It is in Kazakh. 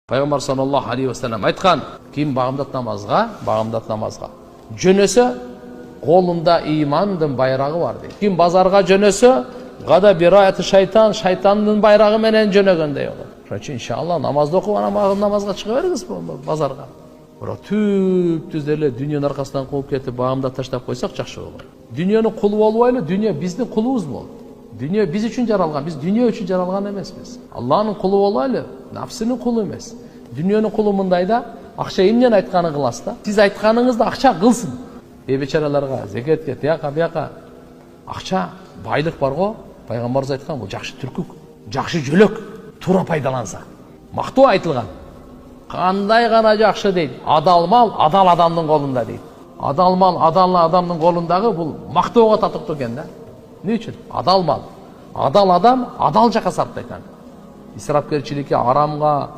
Пайғамбар саллаллаху алейхи вассалам айтқан, ким бағымдат намазға жөнөсө, қолында имандың байрағы бар дейді. Ким базарға жөнөсө, ғада бираяты шайтанның байрағы менен жөнөгөндөй болот. Ошон иншалла намазды окуп намазға чыга бериңиз базарға. Бирок түп-түз эле дүниенин аркасынан кууп кетип багымда таштап койсок жакшы болот. Дүниенин кулу болбойлу, дүние биздин кулубуз болот. Дүние биз үчүн жаралган, биз дүние үчүн жаралган эмеспиз. Алланын кулу болойлу, нафсинин кулу эмес. Дүниенин кулу мындайда, акча эмнен айтканын кыласыз да. Сиз айтканыңызды акча кылсын. Бейбечараларга, зекетке, тияка, бияка акча, байлык бар го. Пайгамбарыбыз айткан, бул жакшы түркүк, жакшы жөлөк, туура пайдаланса. Мактоо айтылган. Кандай гана жакшы дейт. Адал мал адал адамдын колунда дейт. Адал мал адал адамдын колундагы бул мактоого татыктуу экен да. Не үчүн? Адал мал, адал адам адал жака сарптайт. Исрапкерчиликке, арамга,